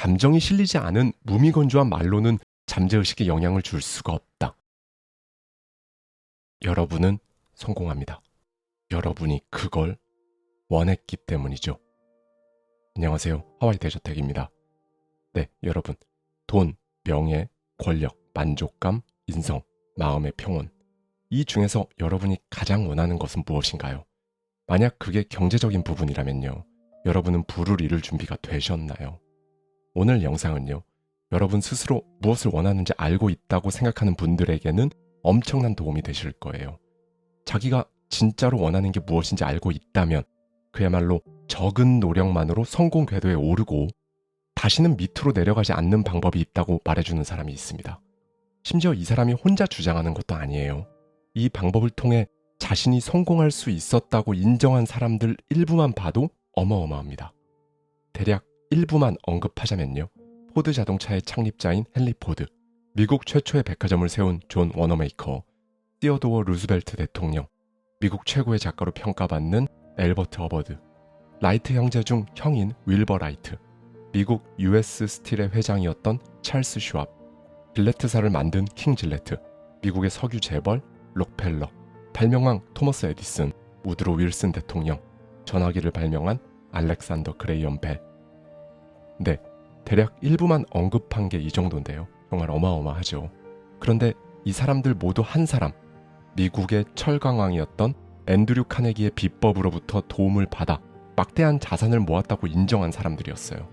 감정이 실리지 않은 무미건조한 말로는 잠재의식에 영향을 줄 수가 없다. 여러분은 성공합니다. 여러분이 그걸 원했기 때문이죠. 안녕하세요. 하와이 대저택입니다. 네, 여러분. 돈, 명예, 권력, 만족감, 인성, 마음의 평온. 이 중에서 여러분이 가장 원하는 것은 무엇인가요? 만약 그게 경제적인 부분이라면요. 여러분은 부를 이룰 준비가 되셨나요? 오늘 영상은요. 여러분 스스로 무엇을 원하는지 알고 있다고 생각하는 분들에게는 엄청난 도움이 되실 거예요. 자기가 진짜로 원하는 게 무엇인지 알고 있다면 그야말로 적은 노력만으로 성공 궤도에 오르고 다시는 밑으로 내려가지 않는 방법이 있다고 말해주는 사람이 있습니다. 심지어 이 사람이 혼자 주장하는 것도 아니에요. 이 방법을 통해 자신이 성공할 수 있었다고 인정한 사람들 일부만 봐도 어마어마합니다. 대략 일부만 언급하자면요. 포드 자동차의 창립자인 헨리 포드, 미국 최초의 백화점을 세운 존 워너메이커, 시어도어 루즈벨트 대통령, 미국 최고의 작가로 평가받는 엘버트 허버드, 라이트 형제 중 형인 윌버 라이트, 미국 US 스틸의 회장이었던 찰스 슈왑, 빌레트사를 만든 킹 질레트, 미국의 석유 재벌 록펠러, 발명왕 토머스 에디슨, 우드로 윌슨 대통령, 전화기를 발명한 알렉산더 그레이엄 벨. 네, 대략 일부만 언급한 게 이 정도인데요. 정말 어마어마하죠. 그런데 이 사람들 모두 한 사람, 미국의 철강왕이었던 앤드류 카네기의 비법으로부터 도움을 받아 막대한 자산을 모았다고 인정한 사람들이었어요.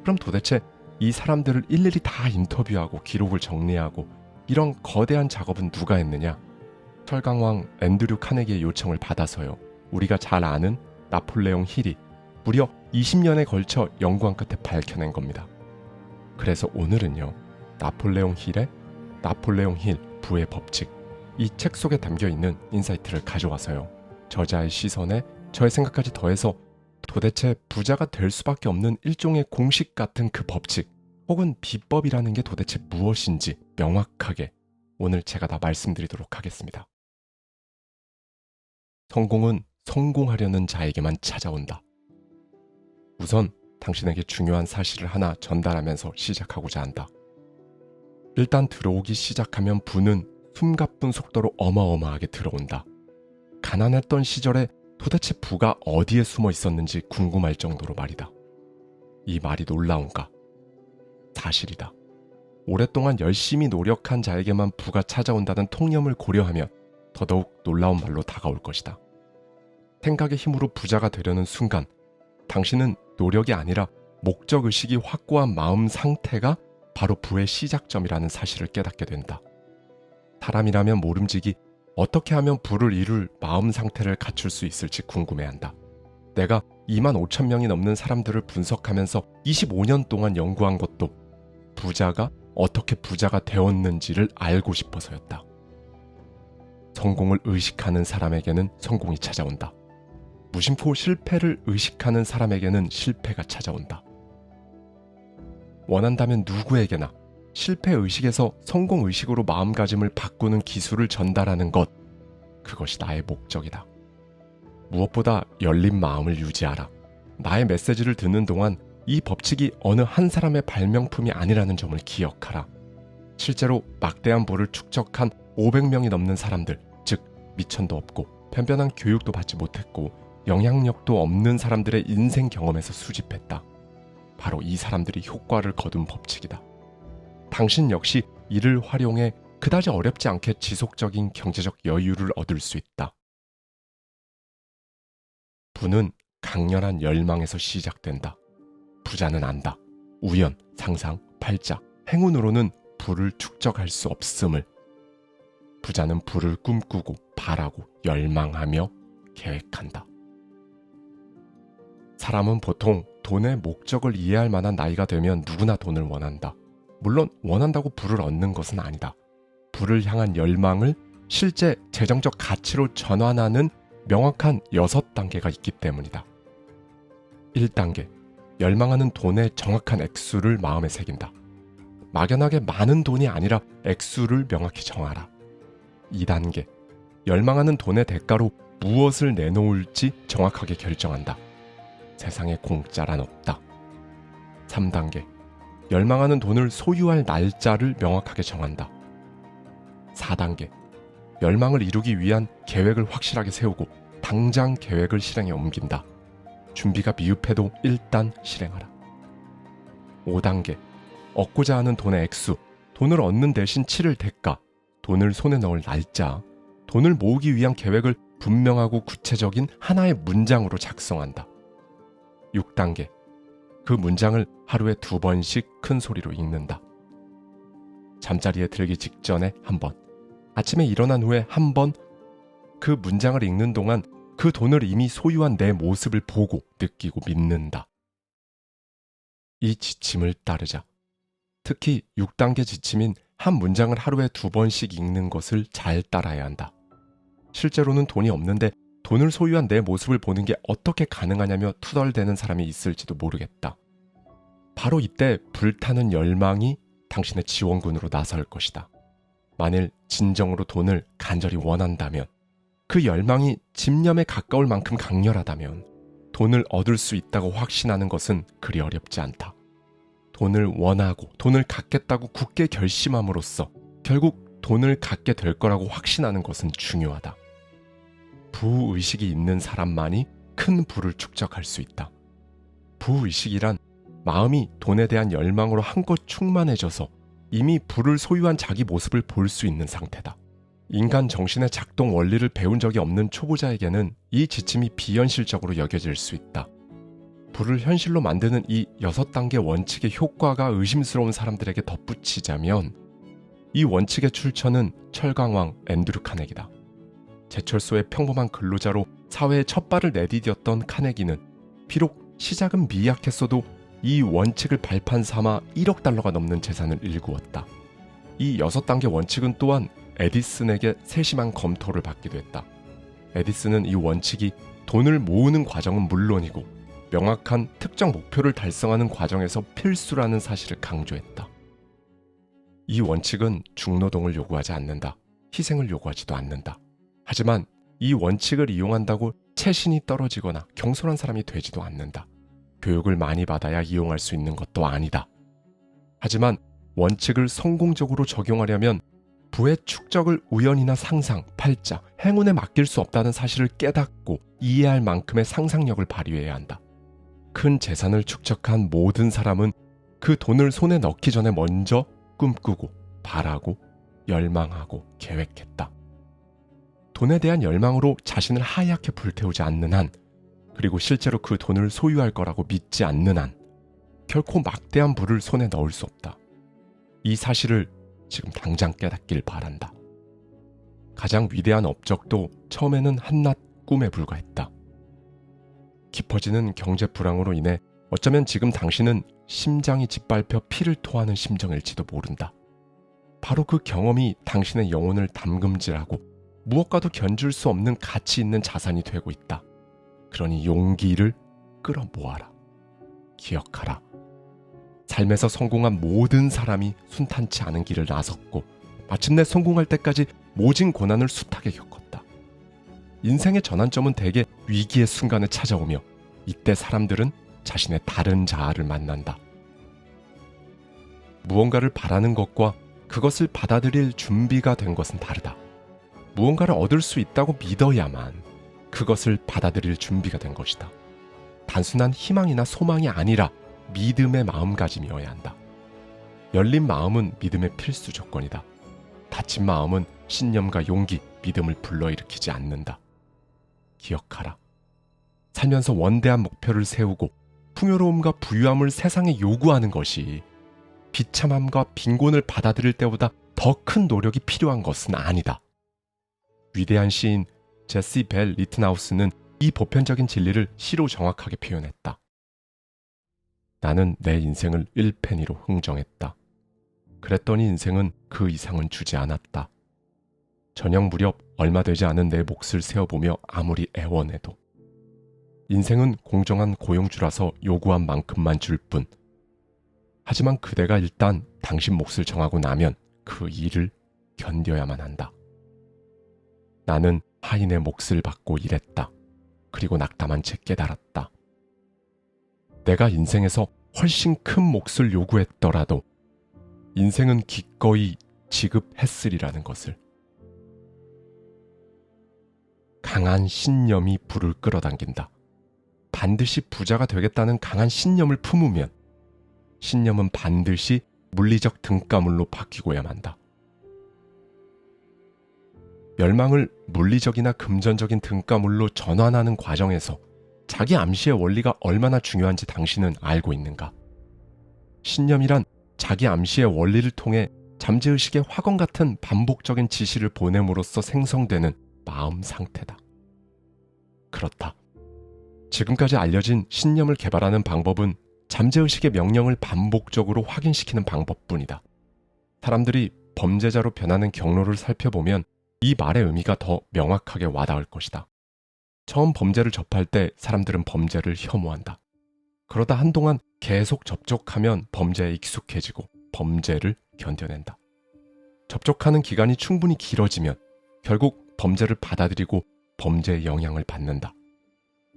그럼 도대체 이 사람들을 일일이 다 인터뷰하고 기록을 정리하고 이런 거대한 작업은 누가 했느냐? 철강왕 앤드류 카네기의 요청을 받아서요. 우리가 잘 아는 나폴레옹 힐이 무려 20년에 걸쳐 연구한 끝에 밝혀낸 겁니다. 그래서 오늘은요. 나폴레옹 힐의 나폴레옹 힐 부의 법칙, 이 책 속에 담겨있는 인사이트를 가져와서요. 저자의 시선에 저의 생각까지 더해서 도대체 부자가 될 수밖에 없는 일종의 공식 같은 그 법칙 혹은 비법이라는 게 도대체 무엇인지 명확하게 오늘 제가 다 말씀드리도록 하겠습니다. 성공은 성공하려는 자에게만 찾아온다. 우선 당신에게 중요한 사실을 하나 전달하면서 시작하고자 한다. 일단 들어오기 시작하면 부는 숨가쁜 속도로 어마어마하게 들어온다. 가난했던 시절에 도대체 부가 어디에 숨어 있었는지 궁금할 정도로 말이다. 이 말이 놀라운가? 사실이다. 오랫동안 열심히 노력한 자에게만 부가 찾아온다는 통념을 고려하면 더더욱 놀라운 말로 다가올 것이다. 생각의 힘으로 부자가 되려는 순간 당신은 노력이 아니라 목적의식이 확고한 마음 상태가 바로 부의 시작점이라는 사실을 깨닫게 된다. 사람이라면 모름지기 어떻게 하면 부를 이룰 마음 상태를 갖출 수 있을지 궁금해한다. 내가 25,000명이 넘는 사람들을 분석하면서 25년 동안 연구한 것도 부자가 어떻게 부자가 되었는지를 알고 싶어서였다. 성공을 의식하는 사람에게는 성공이 찾아온다. 무심코 실패를 의식하는 사람에게는 실패가 찾아온다. 원한다면 누구에게나 실패의식에서 성공의식으로 마음가짐을 바꾸는 기술을 전달하는 것, 그것이 나의 목적이다. 무엇보다 열린 마음을 유지하라. 나의 메시지를 듣는 동안 이 법칙이 어느 한 사람의 발명품이 아니라는 점을 기억하라. 실제로 막대한 부를 축적한 500명이 넘는 사람들, 즉 미천도 없고 변변한 교육도 받지 못했고 영향력도 없는 사람들의 인생 경험에서 수집했다. 바로 이 사람들이 효과를 거둔 법칙이다. 당신 역시 이를 활용해 그다지 어렵지 않게 지속적인 경제적 여유를 얻을 수 있다. 부는 강렬한 열망에서 시작된다. 부자는 안다. 우연, 상상, 팔자, 행운으로는 부를 축적할 수 없음을. 부자는 부를 꿈꾸고 바라고 열망하며 계획한다. 사람은 보통 돈의 목적을 이해할 만한 나이가 되면 누구나 돈을 원한다. 물론 원한다고 부를 얻는 것은 아니다. 부를 향한 열망을 실제 재정적 가치로 전환하는 명확한 6단계가 있기 때문이다. 1단계, 열망하는 돈의 정확한 액수를 마음에 새긴다. 막연하게 많은 돈이 아니라 액수를 명확히 정하라. 2단계, 열망하는 돈의 대가로 무엇을 내놓을지 정확하게 결정한다. 세상에 공짜란 없다. 3단계, 열망하는 돈을 소유할 날짜를 명확하게 정한다. 4단계. 열망을 이루기 위한 계획을 확실하게 세우고 당장 계획을 실행에 옮긴다. 준비가 미흡해도 일단 실행하라. 5단계. 얻고자 하는 돈의 액수, 돈을 얻는 대신 치를 대가, 돈을 손에 넣을 날짜, 돈을 모으기 위한 계획을 분명하고 구체적인 하나의 문장으로 작성한다. 6단계. 그 문장을 하루에 2번씩 큰 소리로 읽는다. 잠자리에 들기 직전에 1번, 아침에 일어난 후에 1번, 그 문장을 읽는 동안 그 돈을 이미 소유한 내 모습을 보고 느끼고 믿는다. 이 지침을 따르자. 특히 6단계 지침인 한 문장을 하루에 2번씩 읽는 것을 잘 따라야 한다. 실제로는 돈이 없는데 돈을 소유한 내 모습을 보는 게 어떻게 가능하냐며 투덜대는 사람이 있을지도 모르겠다. 바로 이때 불타는 열망이 당신의 지원군으로 나설 것이다. 만일 진정으로 돈을 간절히 원한다면, 그 열망이 집념에 가까울 만큼 강렬하다면 돈을 얻을 수 있다고 확신하는 것은 그리 어렵지 않다. 돈을 원하고 돈을 갖겠다고 굳게 결심함으로써 결국 돈을 갖게 될 거라고 확신하는 것은 중요하다. 부의식이 있는 사람만이 큰 부를 축적할 수 있다. 부의식이란 마음이 돈에 대한 열망으로 한껏 충만해져서 이미 부를 소유한 자기 모습을 볼 수 있는 상태다. 인간 정신의 작동 원리를 배운 적이 없는 초보자에게는 이 지침이 비현실적으로 여겨질 수 있다. 부를 현실로 만드는 이 6단계 원칙의 효과가 의심스러운 사람들에게 덧붙이자면, 이 원칙의 출처는 철강왕 앤드류 카네기다. 제철소의 평범한 근로자로 사회에 첫 발을 내디뎠던 카네기는 비록 시작은 미약했어도 이 원칙을 발판 삼아 1억 달러가 넘는 재산을 일구었다. 이 6단계 원칙은 또한 에디슨에게 세심한 검토를 받기도 했다. 에디슨은 이 원칙이 돈을 모으는 과정은 물론이고 명확한 특정 목표를 달성하는 과정에서 필수라는 사실을 강조했다. 이 원칙은 중노동을 요구하지 않는다. 희생을 요구하지도 않는다. 하지만 이 원칙을 이용한다고 체신이 떨어지거나 경솔한 사람이 되지도 않는다. 교육을 많이 받아야 이용할 수 있는 것도 아니다. 하지만 원칙을 성공적으로 적용하려면 부의 축적을 우연이나 상상, 팔자, 행운에 맡길 수 없다는 사실을 깨닫고 이해할 만큼의 상상력을 발휘해야 한다. 큰 재산을 축적한 모든 사람은 그 돈을 손에 넣기 전에 먼저 꿈꾸고 바라고 열망하고 계획했다. 돈에 대한 열망으로 자신을 하얗게 불태우지 않는 한, 그리고 실제로 그 돈을 소유할 거라고 믿지 않는 한 결코 막대한 부를 손에 넣을 수 없다. 이 사실을 지금 당장 깨닫길 바란다. 가장 위대한 업적도 처음에는 한낱 꿈에 불과했다. 깊어지는 경제 불황으로 인해 어쩌면 지금 당신은 심장이 짓밟혀 피를 토하는 심정일지도 모른다. 바로 그 경험이 당신의 영혼을 담금질하고 무엇과도 견줄 수 없는 가치 있는 자산이 되고 있다. 그러니 용기를 끌어모아라. 기억하라. 삶에서 성공한 모든 사람이 순탄치 않은 길을 나섰고 마침내 성공할 때까지 모진 고난을 숱하게 겪었다. 인생의 전환점은 대개 위기의 순간에 찾아오며 이때 사람들은 자신의 다른 자아를 만난다. 무언가를 바라는 것과 그것을 받아들일 준비가 된 것은 다르다. 무언가를 얻을 수 있다고 믿어야만 그것을 받아들일 준비가 된 것이다. 단순한 희망이나 소망이 아니라 믿음의 마음가짐이어야 한다. 열린 마음은 믿음의 필수 조건이다. 닫힌 마음은 신념과 용기, 믿음을 불러일으키지 않는다. 기억하라. 살면서 원대한 목표를 세우고 풍요로움과 부유함을 세상에 요구하는 것이 비참함과 빈곤을 받아들일 때보다 더 큰 노력이 필요한 것은 아니다. 위대한 시인 제시 벨 리트나우스는 이 보편적인 진리를 시로 정확하게 표현했다. 나는 내 인생을 1페니로 흥정했다. 그랬더니 인생은 그 이상은 주지 않았다. 저녁 무렵 얼마 되지 않은 내 몫을 세어보며 아무리 애원해도 인생은 공정한 고용주라서 요구한 만큼만 줄 뿐. 하지만 그대가 일단 당신 몫을 정하고 나면 그 일을 견뎌야만 한다. 나는 하인의 몫을 받고 일했다. 그리고 낙담한 채 깨달았다. 내가 인생에서 훨씬 큰 몫을 요구했더라도 인생은 기꺼이 지급했으리라는 것을. 강한 신념이 부를 끌어당긴다. 반드시 부자가 되겠다는 강한 신념을 품으면 신념은 반드시 물리적 등가물로 바뀌고야만 한다. 멸망을 물리적이나 금전적인 등가물로 전환하는 과정에서 자기 암시의 원리가 얼마나 중요한지 당신은 알고 있는가? 신념이란 자기 암시의 원리를 통해 잠재의식의 확언 같은 반복적인 지시를 보냄으로써 생성되는 마음 상태다. 그렇다. 지금까지 알려진 신념을 개발하는 방법은 잠재의식의 명령을 반복적으로 확인시키는 방법뿐이다. 사람들이 범죄자로 변하는 경로를 살펴보면 이 말의 의미가 더 명확하게 와닿을 것이다. 처음 범죄를 접할 때 사람들은 범죄를 혐오한다. 그러다 한동안 계속 접촉하면 범죄에 익숙해지고 범죄를 견뎌낸다. 접촉하는 기간이 충분히 길어지면 결국 범죄를 받아들이고 범죄의 영향을 받는다.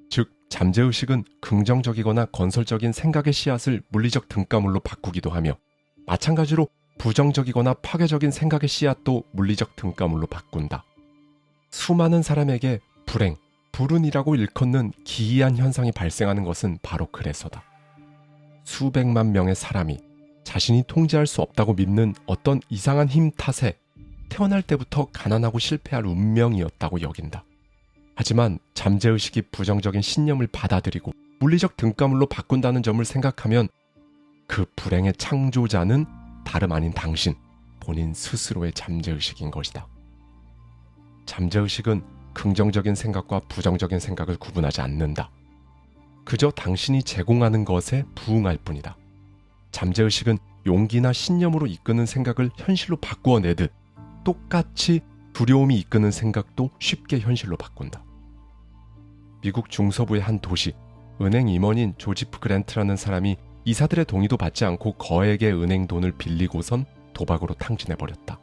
즉, 잠재의식은 긍정적이거나 건설적인 생각의 씨앗을 물리적 등가물로 바꾸기도 하며 마찬가지로 부정적이거나 파괴적인 생각의 씨앗도 물리적 등가물로 바꾼다. 수많은 사람에게 불행, 불운이라고 일컫는 기이한 현상이 발생하는 것은 바로 그래서다. 수백만 명의 사람이 자신이 통제할 수 없다고 믿는 어떤 이상한 힘 탓에 태어날 때부터 가난하고 실패할 운명이었다고 여긴다. 하지만 잠재의식이 부정적인 신념을 받아들이고 물리적 등가물로 바꾼다는 점을 생각하면 그 불행의 창조자는 다름 아닌 당신, 본인 스스로의 잠재의식인 것이다. 잠재의식은 긍정적인 생각과 부정적인 생각을 구분하지 않는다. 그저 당신이 제공하는 것에 부응할 뿐이다. 잠재의식은 용기나 신념으로 이끄는 생각을 현실로 바꾸어내듯 똑같이 두려움이 이끄는 생각도 쉽게 현실로 바꾼다. 미국 중서부의 한 도시, 은행 임원인 조지프 그랜트라는 사람이 이사들의 동의도 받지 않고 거액의 은행 돈을 빌리고선 도박으로 탕진해버렸다.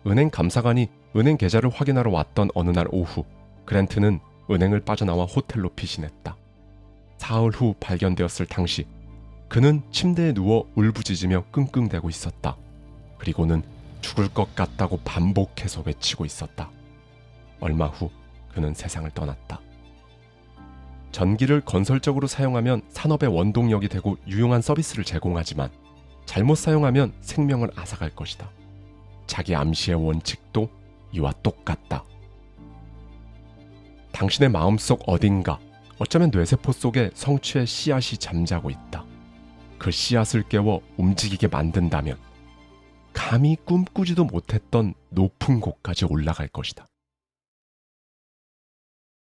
은행 감사관이 은행 계좌를 확인하러 왔던 어느 날 오후, 그랜트는 은행을 빠져나와 호텔로 피신했다. 사흘 후 발견되었을 당시 그는 침대에 누워 울부짖으며 끙끙대고 있었다. 그리고는 죽을 것 같다고 반복해서 외치고 있었다. 얼마 후 그는 세상을 떠났다. 전기를 건설적으로 사용하면 산업의 원동력이 되고 유용한 서비스를 제공하지만 잘못 사용하면 생명을 앗아갈 것이다. 자기 암시의 원칙도 이와 똑같다. 당신의 마음속 어딘가, 어쩌면 뇌세포 속에 성취의 씨앗이 잠자고 있다. 그 씨앗을 깨워 움직이게 만든다면 감히 꿈꾸지도 못했던 높은 곳까지 올라갈 것이다.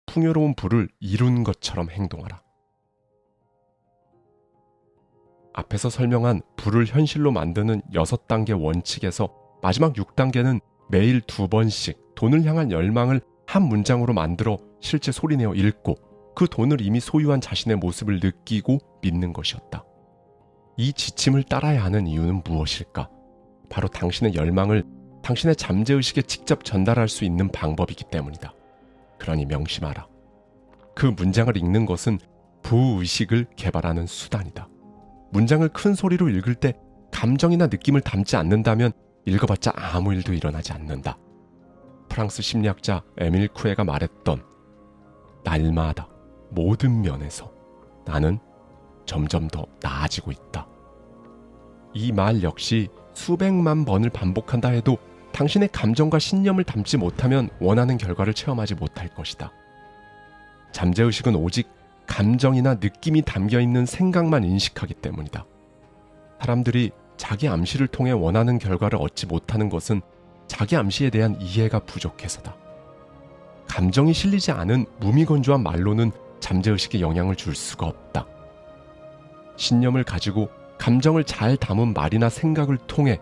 풍요로운 부를 이룬 것처럼 행동하라. 앞에서 설명한 부를 현실로 만드는 6단계 원칙에서 마지막 6단계는 매일 2번씩 돈을 향한 열망을 한 문장으로 만들어 실제 소리내어 읽고 그 돈을 이미 소유한 자신의 모습을 느끼고 믿는 것이었다. 이 지침을 따라야 하는 이유는 무엇일까? 바로 당신의 열망을 당신의 잠재의식에 직접 전달할 수 있는 방법이기 때문이다. 그러니 명심하라. 그 문장을 읽는 것은 부의식을 개발하는 수단이다. 문장을 큰 소리로 읽을 때 감정이나 느낌을 담지 않는다면 읽어봤자 아무 일도 일어나지 않는다. 프랑스 심리학자 에밀 쿠에가 말했던 날마다 모든 면에서 나는 점점 더 나아지고 있다. 이 말 역시 수백만 번을 반복한다 해도 당신의 감정과 신념을 담지 못하면 원하는 결과를 체험하지 못할 것이다. 잠재의식은 오직 감정이나 느낌이 담겨있는 생각만 인식하기 때문이다. 사람들이 자기 암시를 통해 원하는 결과를 얻지 못하는 것은 자기 암시에 대한 이해가 부족해서다. 감정이 실리지 않은 무미건조한 말로는 잠재의식에 영향을 줄 수가 없다. 신념을 가지고 감정을 잘 담은 말이나 생각을 통해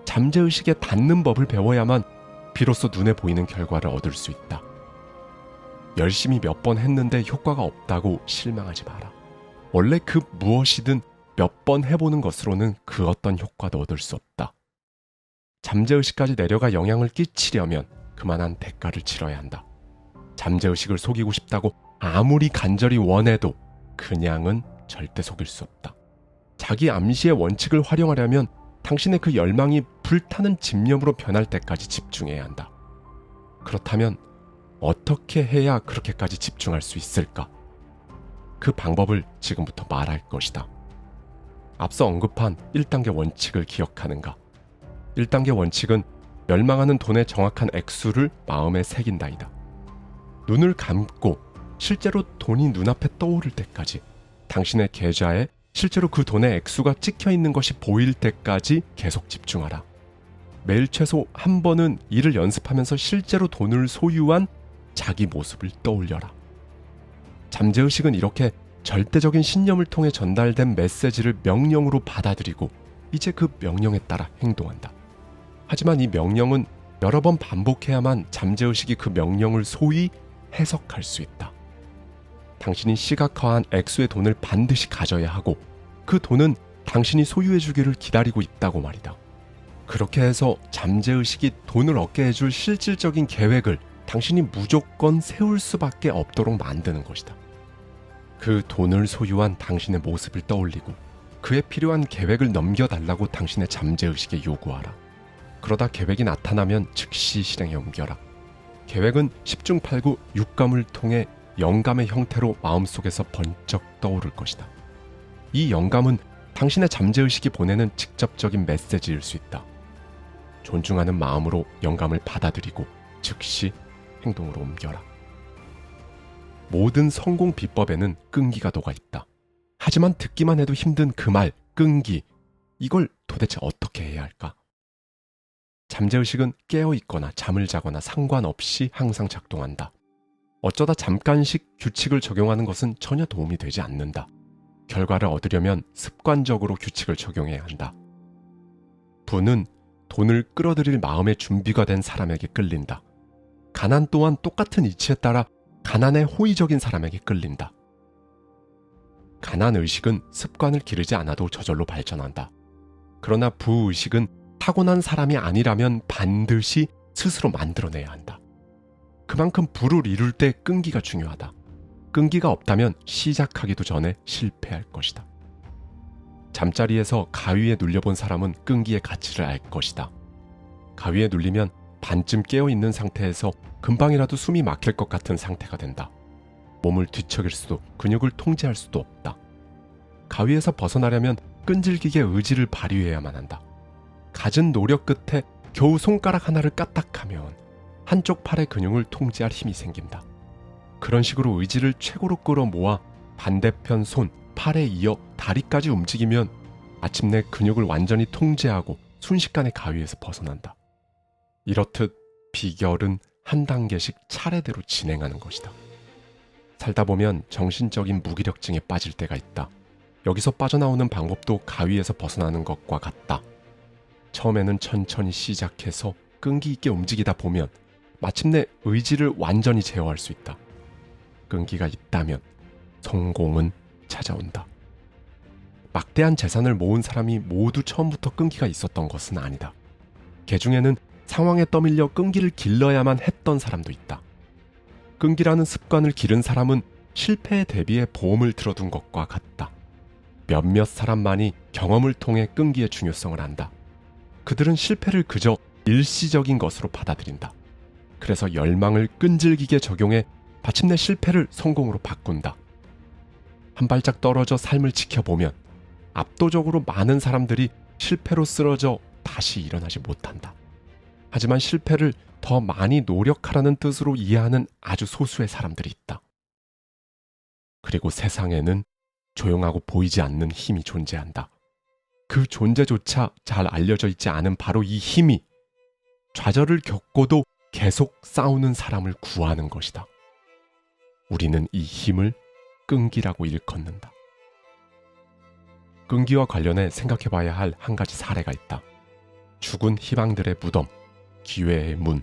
잠재의식에 닿는 법을 배워야만 비로소 눈에 보이는 결과를 얻을 수 있다. 열심히 몇 번 했는데 효과가 없다고 실망하지 마라. 원래 그 무엇이든 몇 번 해보는 것으로는 그 어떤 효과도 얻을 수 없다. 잠재의식까지 내려가 영향을 끼치려면 그만한 대가를 치러야 한다. 잠재의식을 속이고 싶다고 아무리 간절히 원해도 그냥은 절대 속일 수 없다. 자기 암시의 원칙을 활용하려면 당신의 그 열망이 불타는 집념으로 변할 때까지 집중해야 한다. 그렇다면 어떻게 해야 그렇게까지 집중할 수 있을까? 그 방법을 지금부터 말할 것이다. 앞서 언급한 1단계 원칙을 기억하는가? 1단계 원칙은 멸망하는 돈의 정확한 액수를 마음에 새긴다이다. 눈을 감고 실제로 돈이 눈앞에 떠오를 때까지, 당신의 계좌에 실제로 그 돈의 액수가 찍혀 있는 것이 보일 때까지 계속 집중하라. 매일 최소 한 번은 이를 연습하면서 실제로 돈을 소유한 자기 모습을 떠올려라. 잠재의식은 이렇게 절대적인 신념을 통해 전달된 메시지를 명령으로 받아들이고 이제 그 명령에 따라 행동한다. 하지만 이 명령은 여러 번 반복해야만 잠재의식이 그 명령을 소위 해석할 수 있다. 당신이 시각화한 액수의 돈을 반드시 가져야 하고 그 돈은 당신이 소유해 주기를 기다리고 있다고 말이다. 그렇게 해서 잠재의식이 돈을 얻게 해줄 실질적인 계획을 당신이 무조건 세울 수밖에 없도록 만드는 것이다. 그 돈을 소유한 당신의 모습을 떠올리고 그에 필요한 계획을 넘겨달라고 당신의 잠재의식에 요구하라. 그러다 계획이 나타나면 즉시 실행에 옮겨라. 계획은 10중 8구 육감을 통해 영감의 형태로 마음속에서 번쩍 떠오를 것이다. 이 영감은 당신의 잠재의식이 보내는 직접적인 메시지일 수 있다. 존중하는 마음으로 영감을 받아들이고 즉시 행동으로 옮겨라. 모든 성공 비법에는 끈기가 녹아 있다. 하지만 듣기만 해도 힘든 그 말, 끈기. 이걸 도대체 어떻게 해야 할까? 잠재의식은 깨어있거나 잠을 자거나 상관없이 항상 작동한다. 어쩌다 잠깐씩 규칙을 적용하는 것은 전혀 도움이 되지 않는다. 결과를 얻으려면 습관적으로 규칙을 적용해야 한다. 부는 돈을 끌어들일 마음의 준비가 된 사람에게 끌린다. 가난 또한 똑같은 이치에 따라 가난에 호의적인 사람에게 끌린다. 가난 의식은 습관을 기르지 않아도 저절로 발전한다. 그러나 부의식은 타고난 사람이 아니라면 반드시 스스로 만들어내야 한다. 그만큼 부를 이룰 때 끈기가 중요하다. 끈기가 없다면 시작하기도 전에 실패할 것이다. 잠자리에서 가위에 눌려본 사람은 끈기의 가치를 알 것이다. 가위에 눌리면 반쯤 깨어있는 상태에서 금방이라도 숨이 막힐 것 같은 상태가 된다. 몸을 뒤척일 수도 근육을 통제할 수도 없다. 가위에서 벗어나려면 끈질기게 의지를 발휘해야만 한다. 갖은 노력 끝에 겨우 손가락 하나를 까딱하면 한쪽 팔의 근육을 통제할 힘이 생긴다. 그런 식으로 의지를 최고로 끌어모아 반대편 손, 팔에 이어 다리까지 움직이면 마침내 근육을 완전히 통제하고 순식간에 가위에서 벗어난다. 이렇듯 비결은 한 단계씩 차례대로 진행하는 것이다. 살다 보면 정신적인 무기력증에 빠질 때가 있다. 여기서 빠져나오는 방법도 가위에서 벗어나는 것과 같다. 처음에는 천천히 시작해서 끈기 있게 움직이다 보면 마침내 의지를 완전히 제어할 수 있다. 끈기가 있다면 성공은 찾아온다. 막대한 재산을 모은 사람이 모두 처음부터 끈기가 있었던 것은 아니다. 개 중에는 상황에 떠밀려 끈기를 길러야만 했던 사람도 있다. 끈기라는 습관을 기른 사람은 실패에 대비해 보험을 들어둔 것과 같다. 몇몇 사람만이 경험을 통해 끈기의 중요성을 안다. 그들은 실패를 그저 일시적인 것으로 받아들인다. 그래서 열망을 끈질기게 적용해 마침내 실패를 성공으로 바꾼다. 한 발짝 떨어져 삶을 지켜보면 압도적으로 많은 사람들이 실패로 쓰러져 다시 일어나지 못한다. 하지만 실패를 더 많이 노력하라는 뜻으로 이해하는 아주 소수의 사람들이 있다. 그리고 세상에는 조용하고 보이지 않는 힘이 존재한다. 그 존재조차 잘 알려져 있지 않은 바로 이 힘이 좌절을 겪고도 계속 싸우는 사람을 구하는 것이다. 우리는 이 힘을 끈기라고 일컫는다. 끈기와 관련해 생각해봐야 할 한 가지 사례가 있다. 죽은 희망들의 무덤, 기회의 문.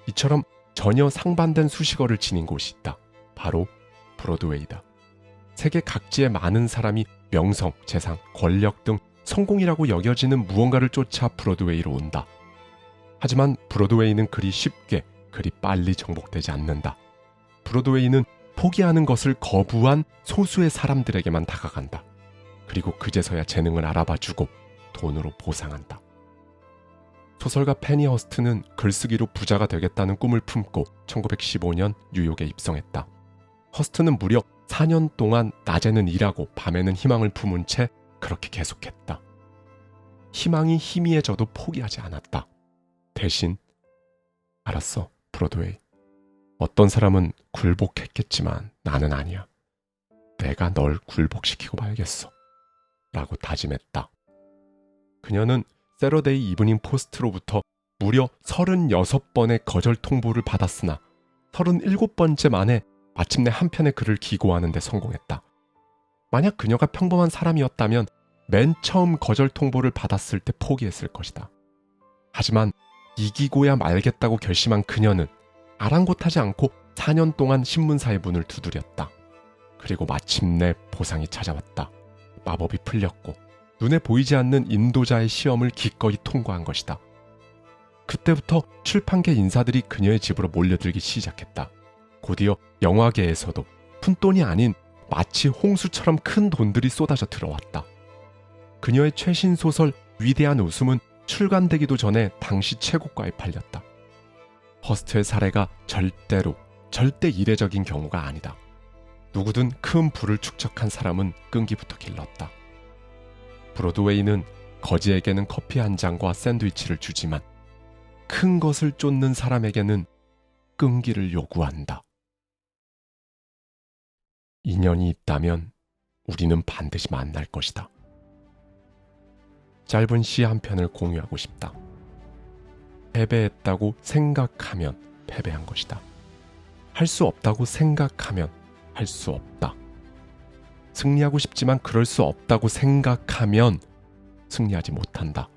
이처럼 전혀 상반된 수식어를 지닌 곳이 있다. 바로 브로드웨이다. 세계 각지의 많은 사람이 명성, 재산, 권력 등 성공이라고 여겨지는 무언가를 쫓아 브로드웨이로 온다. 하지만 브로드웨이는 그리 쉽게, 그리 빨리 정복되지 않는다. 브로드웨이는 포기하는 것을 거부한 소수의 사람들에게만 다가간다. 그리고 그제서야 재능을 알아봐주고 돈으로 보상한다. 소설가 페니 허스트는 글쓰기로 부자가 되겠다는 꿈을 품고 1915년 뉴욕에 입성했다. 허스트는 무려 4년 동안 낮에는 일하고 밤에는 희망을 품은 채 그렇게 계속했다. 희망이 희미해져도 포기하지 않았다. 대신 알았어, 브로드웨이. 어떤 사람은 굴복했겠지만 나는 아니야. 내가 널 굴복시키고 말겠어. 라고 다짐했다. 그녀는 세러데이 이브닝 포스트로부터 무려 36번의 거절 통보를 받았으나 37번째 만에 마침내 한 편의 글을 기고하는 데 성공했다. 만약 그녀가 평범한 사람이었다면 맨 처음 거절 통보를 받았을 때 포기했을 것이다. 하지만 이기고야 말겠다고 결심한 그녀는 아랑곳하지 않고 4년 동안 신문사의 문을 두드렸다. 그리고 마침내 보상이 찾아왔다. 마법이 풀렸고 눈에 보이지 않는 인도자의 시험을 기꺼이 통과한 것이다. 그때부터 출판계 인사들이 그녀의 집으로 몰려들기 시작했다. 곧이어 영화계에서도 푼돈이 아닌 마치 홍수처럼 큰 돈들이 쏟아져 들어왔다. 그녀의 최신 소설 위대한 웃음은 출간되기도 전에 당시 최고가에 팔렸다. 허스트의 사례가 절대 이례적인 경우가 아니다. 누구든 큰 부를 축적한 사람은 끈기부터 길렀다. 브로드웨이는 거지에게는 커피 한 잔과 샌드위치를 주지만 큰 것을 쫓는 사람에게는 끈기를 요구한다. 인연이 있다면 우리는 반드시 만날 것이다. 짧은 시 한 편을 공유하고 싶다. 패배했다고 생각하면 패배한 것이다. 할 수 없다고 생각하면 할 수 없다. 승리하고 싶지만 그럴 수 없다고 생각하면 승리하지 못한다.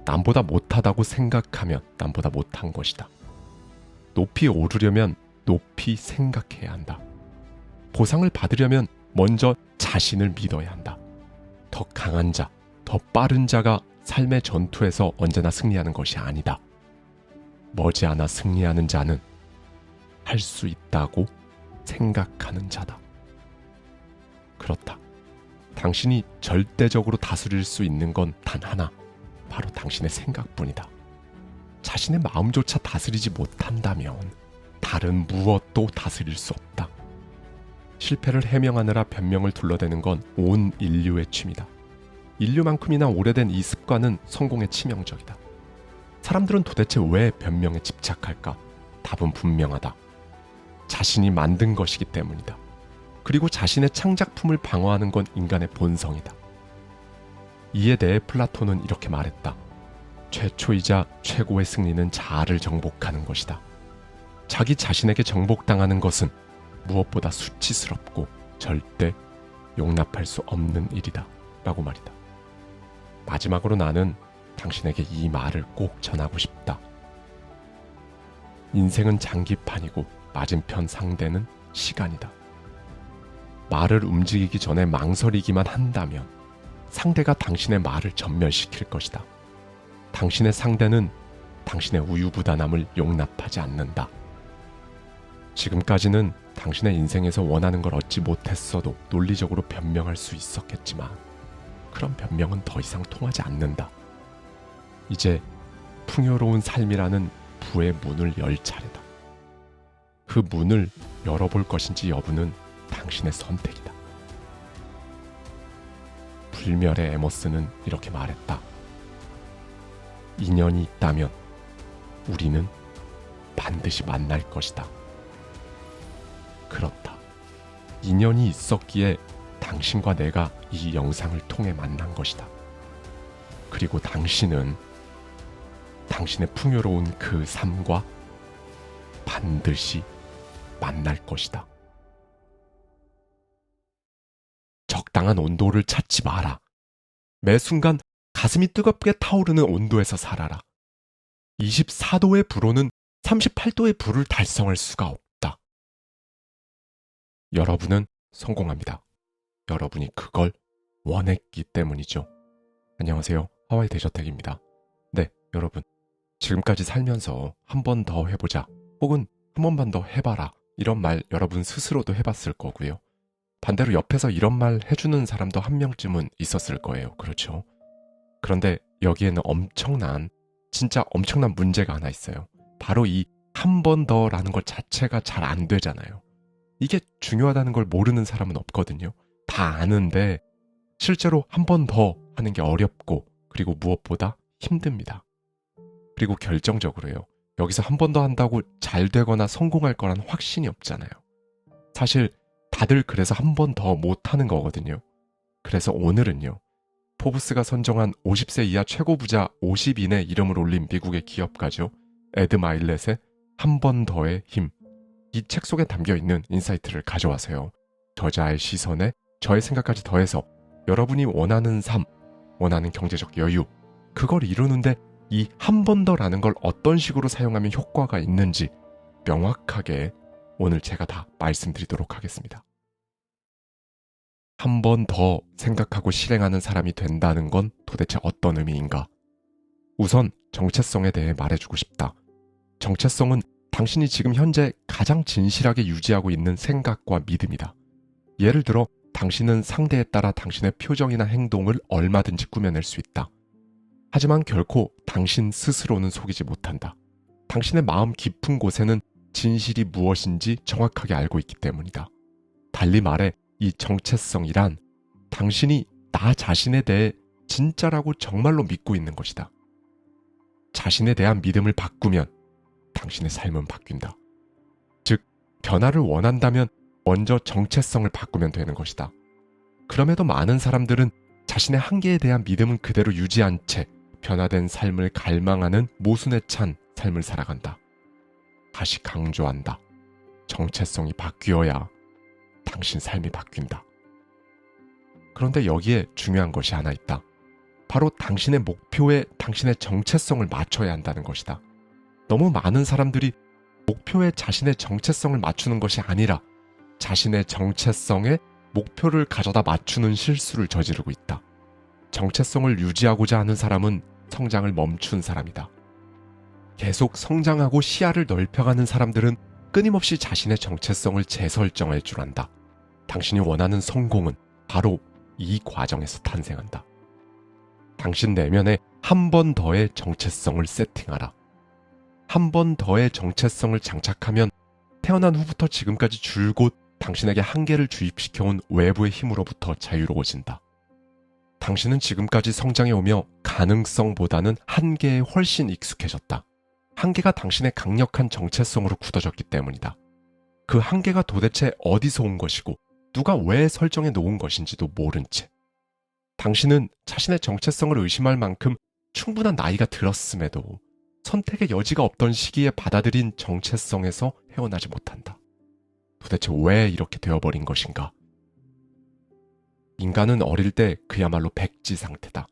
남보다 못하다고 생각하면 남보다 못한 것이다. 높이 오르려면 높이 생각해야 한다. 보상을 받으려면 먼저 자신을 믿어야 한다. 더 강한 자, 더 빠른 자가 삶의 전투에서 언제나 승리하는 것이 아니다. 머지않아 승리하는 자는 할 수 있다고 생각하는 자다. 그렇다. 당신이 절대적으로 다스릴 수 있는 건 단 하나, 바로 당신의 생각뿐이다. 자신의 마음조차 다스리지 못한다면 다른 무엇도 다스릴 수 없다. 실패를 해명하느라 변명을 둘러대는 건 온 인류의 취미다. 인류만큼이나 오래된 이 습관은 성공에 치명적이다. 사람들은 도대체 왜 변명에 집착할까? 답은 분명하다. 자신이 만든 것이기 때문이다. 그리고 자신의 창작품을 방어하는 건 인간의 본성이다. 이에 대해 플라톤은 이렇게 말했다. 최초이자 최고의 승리는 자아를 정복하는 것이다. 자기 자신에게 정복당하는 것은 무엇보다 수치스럽고 절대 용납할 수 없는 일이다. 라고 말이다. 마지막으로 나는 당신에게 이 말을 꼭 전하고 싶다. 인생은 장기판이고 맞은편 상대는 시간이다. 말을 움직이기 전에 망설이기만 한다면 상대가 당신의 말을 전멸시킬 것이다. 당신의 상대는 당신의 우유부단함을 용납하지 않는다. 지금까지는 당신의 인생에서 원하는 걸 얻지 못했어도 논리적으로 변명할 수 있었겠지만 그런 변명은 더 이상 통하지 않는다. 이제 풍요로운 삶이라는 부의 문을 열 차례다. 그 문을 열어볼 것인지 여부는 당신의 선택이다. 불멸의 에머스는 이렇게 말했다. 인연이 있다면 우리는 반드시 만날 것이다. 그렇다. 인연이 있었기에 당신과 내가 이 영상을 통해 만난 것이다. 그리고 당신은 당신의 풍요로운 그 삶과 반드시 만날 것이다. 적당한 온도를 찾지 마라. 매 순간 가슴이 뜨겁게 타오르는 온도에서 살아라. 24도의 불호는 38도의 불을 달성할 수가 없다. 여러분은 성공합니다. 여러분이 그걸 원했기 때문이죠. 안녕하세요. 하와이 대저택입니다. 네, 여러분. 지금까지 살면서 한 번 더 해보자. 혹은 한 번만 더 해봐라. 이런 말 여러분 스스로도 해봤을 거고요. 반대로 옆에서 이런 말 해주는 사람도 한 명쯤은 있었을 거예요. 그렇죠? 그런데 여기에는 진짜 엄청난 문제가 하나 있어요. 바로 이 한 번 더라는 것 자체가 잘 안 되잖아요. 이게 중요하다는 걸 모르는 사람은 없거든요. 다 아는데 실제로 한 번 더 하는 게 어렵고 그리고 무엇보다 힘듭니다. 그리고 결정적으로요. 여기서 한 번 더 한다고 잘 되거나 성공할 거란 확신이 없잖아요. 사실 다들 그래서 한 번 더 못하는 거거든요. 그래서 오늘은요. 포브스가 선정한 50세 이하 최고 부자 50인의 이름을 올린 미국의 기업가죠. 에드 마일렛의 한 번 더의 힘. 이 책 속에 담겨있는 인사이트를 가져와서요. 저자의 시선에 저의 생각까지 더해서 여러분이 원하는 삶, 원하는 경제적 여유, 그걸 이루는데 이 한 번 더라는 걸 어떤 식으로 사용하면 효과가 있는지 명확하게 오늘 제가 다 말씀드리도록 하겠습니다. 한 번 더 생각하고 실행하는 사람이 된다는 건 도대체 어떤 의미인가? 우선 정체성에 대해 말해주고 싶다. 정체성은 당신이 지금 현재 가장 진실하게 유지하고 있는 생각과 믿음이다. 예를 들어 당신은 상대에 따라 당신의 표정이나 행동을 얼마든지 꾸며낼 수 있다. 하지만 결코 당신 스스로는 속이지 못한다. 당신의 마음 깊은 곳에는 진실이 무엇인지 정확하게 알고 있기 때문이다. 달리 말해 이 정체성이란 당신이 나 자신에 대해 진짜라고 정말로 믿고 있는 것이다. 자신에 대한 믿음을 바꾸면 당신의 삶은 바뀐다. 즉, 변화를 원한다면 먼저 정체성을 바꾸면 되는 것이다. 그럼에도 많은 사람들은 자신의 한계에 대한 믿음은 그대로 유지한 채 변화된 삶을 갈망하는 모순에 찬 삶을 살아간다. 다시 강조한다. 정체성이 바뀌어야 당신 삶이 바뀐다. 그런데 여기에 중요한 것이 하나 있다. 바로 당신의 목표에 당신의 정체성을 맞춰야 한다는 것이다. 너무 많은 사람들이 목표에 자신의 정체성을 맞추는 것이 아니라 자신의 정체성에 목표를 가져다 맞추는 실수를 저지르고 있다. 정체성을 유지하고자 하는 사람은 성장을 멈춘 사람이다. 계속 성장하고 시야를 넓혀가는 사람들은 끊임없이 자신의 정체성을 재설정할 줄 안다. 당신이 원하는 성공은 바로 이 과정에서 탄생한다. 당신 내면에 한 번 더의 정체성을 세팅하라. 한 번 더의 정체성을 장착하면 태어난 후부터 지금까지 줄곧 당신에게 한계를 주입시켜온 외부의 힘으로부터 자유로워진다. 당신은 지금까지 성장해오며 가능성보다는 한계에 훨씬 익숙해졌다. 한계가 당신의 강력한 정체성으로 굳어졌기 때문이다. 그 한계가 도대체 어디서 온 것이고 누가 왜 설정해 놓은 것인지도 모른 채 당신은 자신의 정체성을 의심할 만큼 충분한 나이가 들었음에도 선택의 여지가 없던 시기에 받아들인 정체성에서 헤어나지 못한다. 도대체 왜 이렇게 되어버린 것인가? 인간은 어릴 때 그야말로 백지 상태다.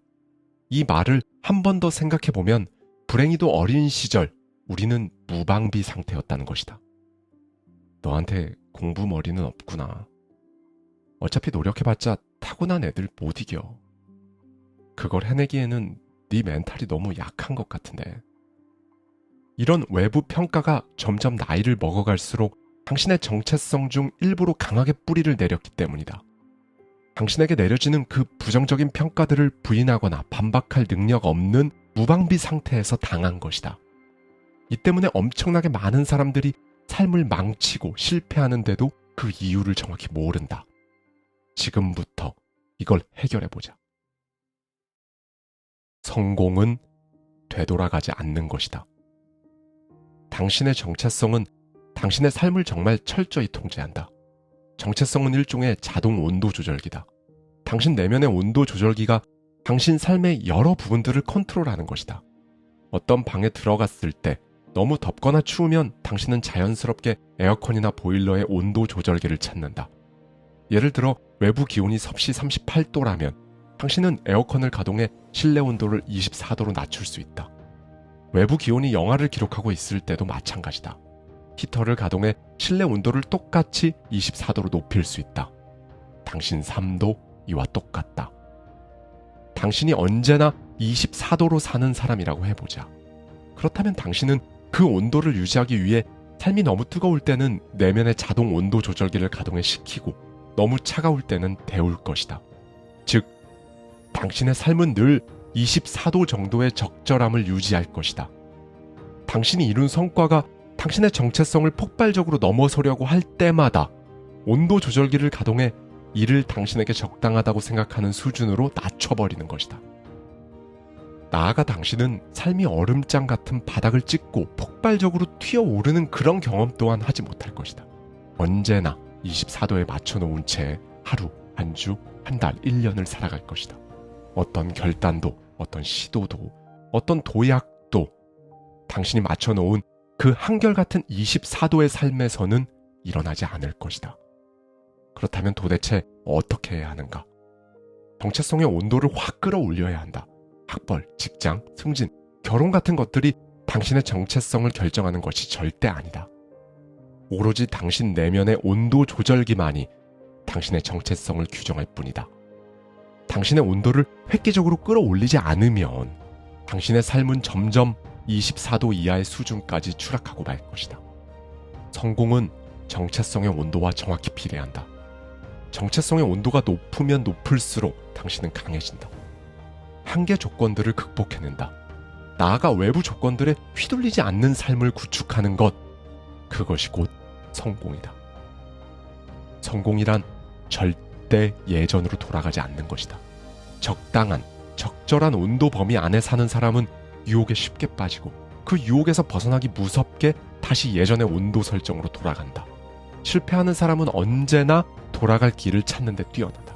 이 말을 한 번 더 생각해보면 불행히도 어린 시절 우리는 무방비 상태였다는 것이다. 너한테 공부 머리는 없구나. 어차피 노력해봤자 타고난 애들 못 이겨. 그걸 해내기에는 네 멘탈이 너무 약한 것 같은데. 이런 외부 평가가 점점 나이를 먹어갈수록 당신의 정체성 중 일부로 강하게 뿌리를 내렸기 때문이다. 당신에게 내려지는 그 부정적인 평가들을 부인하거나 반박할 능력 없는 무방비 상태에서 당한 것이다. 이 때문에 엄청나게 많은 사람들이 삶을 망치고 실패하는데도 그 이유를 정확히 모른다. 지금부터 이걸 해결해보자. 성공은 되돌아가지 않는 것이다. 당신의 정체성은 당신의 삶을 정말 철저히 통제한다. 정체성은 일종의 자동 온도 조절기다. 당신 내면의 온도 조절기가 당신 삶의 여러 부분들을 컨트롤하는 것이다. 어떤 방에 들어갔을 때 너무 덥거나 추우면 당신은 자연스럽게 에어컨이나 보일러의 온도 조절기를 찾는다. 예를 들어 외부 기온이 섭씨 38도라면 당신은 에어컨을 가동해 실내 온도를 24도로 낮출 수 있다. 외부 기온이 영하를 기록하고 있을 때도 마찬가지다. 히터를 가동해 실내 온도를 똑같이 24도로 높일 수 있다. 당신 삶도 이와 똑같다. 당신이 언제나 24도로 사는 사람이라고 해보자. 그렇다면 당신은 그 온도를 유지하기 위해 삶이 너무 뜨거울 때는 내면의 자동 온도 조절기를 가동해 식히고 너무 차가울 때는 데울 것이다. 즉, 당신의 삶은 늘 24도 정도의 적절함을 유지할 것이다. 당신이 이룬 성과가 당신의 정체성을 폭발적으로 넘어서려고 할 때마다 온도 조절기를 가동해 이를 당신에게 적당하다고 생각하는 수준으로 낮춰버리는 것이다. 나아가 당신은 삶이 얼음장 같은 바닥을 찍고 폭발적으로 튀어오르는 그런 경험 또한 하지 못할 것이다. 언제나 24도에 맞춰놓은 채 하루, 한 주, 한 달, 1년을 살아갈 것이다. 어떤 결단도, 어떤 시도도, 어떤 도약도 당신이 맞춰놓은 그 한결같은 24도의 삶에서는 일어나지 않을 것이다. 그렇다면 도대체 어떻게 해야 하는가? 정체성의 온도를 확 끌어올려야 한다. 학벌, 직장, 승진, 결혼 같은 것들이 당신의 정체성을 결정하는 것이 절대 아니다. 오로지 당신 내면의 온도 조절기만이 당신의 정체성을 규정할 뿐이다. 당신의 온도를 획기적으로 끌어올리지 않으면 당신의 삶은 점점 24도 이하의 수준까지 추락하고 말 것이다. 성공은 정체성의 온도와 정확히 비례한다. 정체성의 온도가 높으면 높을수록 당신은 강해진다. 한계 조건들을 극복해낸다. 나아가 외부 조건들에 휘둘리지 않는 삶을 구축하는 것, 그것이 곧 성공이다. 성공이란 절대 예전으로 돌아가지 않는 것이다. 적당한, 적절한 온도 범위 안에 사는 사람은 유혹에 쉽게 빠지고 그 유혹에서 벗어나기 무섭게 다시 예전의 온도 설정으로 돌아간다. 실패하는 사람은 언제나 돌아갈 길을 찾는 데 뛰어나다.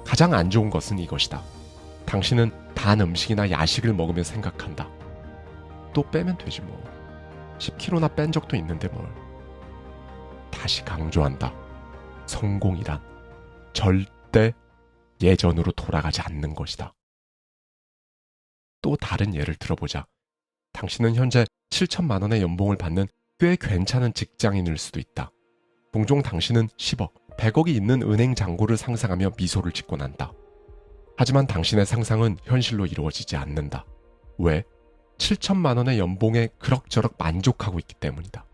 가장 안 좋은 것은 이것이다. 당신은 단 음식이나 야식을 먹으며 생각한다. 또 빼면 되지 뭐. 10kg나 뺀 적도 있는데 뭘. 다시 강조한다. 성공이란 절대 예전으로 돌아가지 않는 것이다. 또 다른 예를 들어보자. 당신은 현재 7천만 원의 연봉을 받는 꽤 괜찮은 직장인일 수도 있다. 종종 당신은 10억, 100억이 있는 은행 잔고를 상상하며 미소를 짓곤 한다. 하지만 당신의 상상은 현실로 이루어지지 않는다. 왜? 7천만 원의 연봉에 그럭저럭 만족하고 있기 때문이다.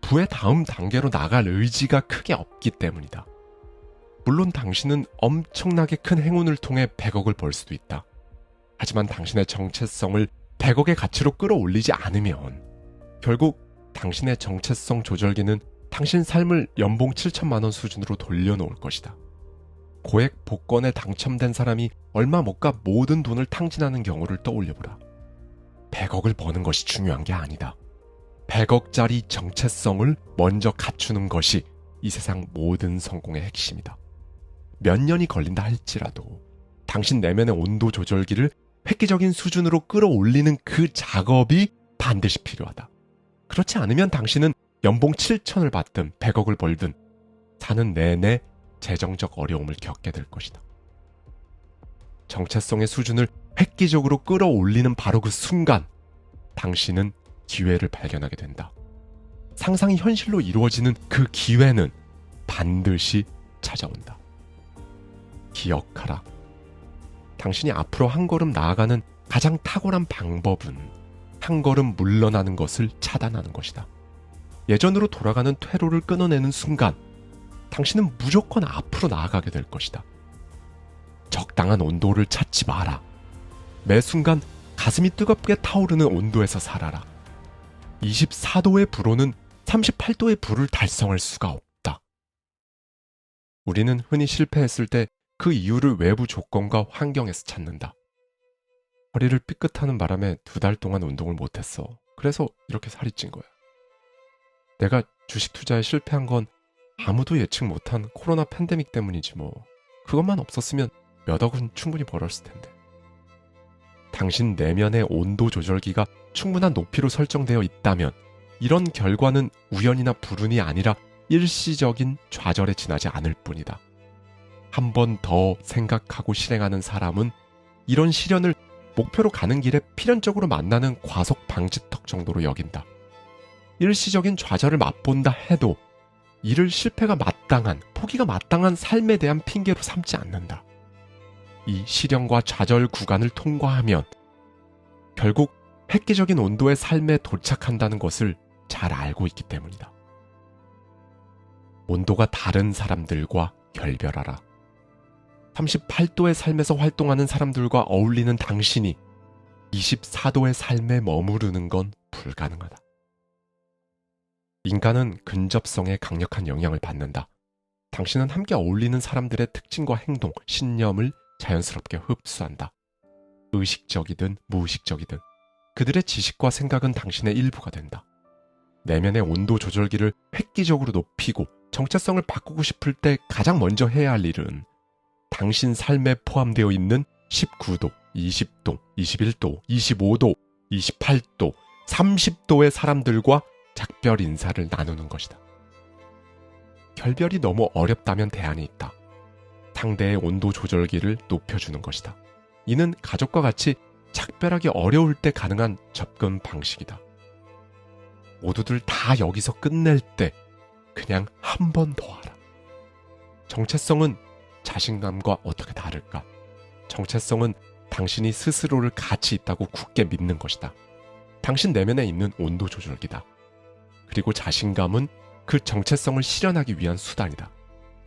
부의 다음 단계로 나갈 의지가 크게 없기 때문이다. 물론 당신은 엄청나게 큰 행운을 통해 100억을 벌 수도 있다. 하지만 당신의 정체성을 100억의 가치로 끌어올리지 않으면 결국 당신의 정체성 조절기는 당신 삶을 연봉 7천만 원 수준으로 돌려놓을 것이다. 고액 복권에 당첨된 사람이 얼마 못 가 모든 돈을 탕진하는 경우를 떠올려보라. 100억을 버는 것이 중요한 게 아니다. 100억짜리 정체성을 먼저 갖추는 것이 이 세상 모든 성공의 핵심이다. 몇 년이 걸린다 할지라도 당신 내면의 온도 조절기를 획기적인 수준으로 끌어올리는 그 작업이 반드시 필요하다. 그렇지 않으면 당신은 연봉 7천을 받든 100억을 벌든 사는 내내 재정적 어려움을 겪게 될 것이다. 정체성의 수준을 획기적으로 끌어올리는 바로 그 순간 당신은 기회를 발견하게 된다. 상상이 현실로 이루어지는 그 기회는 반드시 찾아온다. 기억하라. 당신이 앞으로 한 걸음 나아가는 가장 탁월한 방법은 한 걸음 물러나는 것을 차단하는 것이다. 예전으로 돌아가는 퇴로를 끊어내는 순간 당신은 무조건 앞으로 나아가게 될 것이다. 적당한 온도를 찾지 마라. 매 순간 가슴이 뜨겁게 타오르는 온도에서 살아라. 24도의 불호는 38도의 불을 달성할 수가 없다. 우리는 흔히 실패했을 때 그 이유를 외부 조건과 환경에서 찾는다. 허리를 삐끗하는 바람에 2달 동안 운동을 못했어. 그래서 이렇게 살이 찐 거야. 내가 주식 투자에 실패한 건 아무도 예측 못한 코로나 팬데믹 때문이지 뭐. 그것만 없었으면 몇 억은 충분히 벌었을 텐데. 당신 내면의 온도 조절기가 충분한 높이로 설정되어 있다면 이런 결과는 우연이나 불운이 아니라 일시적인 좌절에 지나지 않을 뿐이다. 한 번 더 생각하고 실행하는 사람은 이런 시련을 목표로 가는 길에 필연적으로 만나는 과속 방지턱 정도로 여긴다. 일시적인 좌절을 맛본다 해도 이를 실패가 마땅한, 포기가 마땅한 삶에 대한 핑계로 삼지 않는다. 이 시련과 좌절 구간을 통과하면 결국 획기적인 온도의 삶에 도착한다는 것을 잘 알고 있기 때문이다. 온도가 다른 사람들과 결별하라. 38도의 삶에서 활동하는 사람들과 어울리는 당신이 24도의 삶에 머무르는 건 불가능하다. 인간은 근접성에 강력한 영향을 받는다. 당신은 함께 어울리는 사람들의 특징과 행동, 신념을 자연스럽게 흡수한다. 의식적이든 무의식적이든 그들의 지식과 생각은 당신의 일부가 된다. 내면의 온도 조절기를 획기적으로 높이고 정체성을 바꾸고 싶을 때 가장 먼저 해야 할 일은 당신 삶에 포함되어 있는 19도, 20도, 21도, 25도, 28도, 30도의 사람들과 작별 인사를 나누는 것이다. 결별이 너무 어렵다면 대안이 있다. 상대의 온도 조절기를 높여주는 것이다. 이는 가족과 같이 작별하기 어려울 때 가능한 접근 방식이다. 모두들 다 여기서 끝낼 때 그냥 한 번 더 하라. 정체성은 자신감과 어떻게 다를까? 정체성은 당신이 스스로를 가치 있다고 굳게 믿는 것이다. 당신 내면에 있는 온도 조절기다. 그리고 자신감은 그 정체성을 실현하기 위한 수단이다.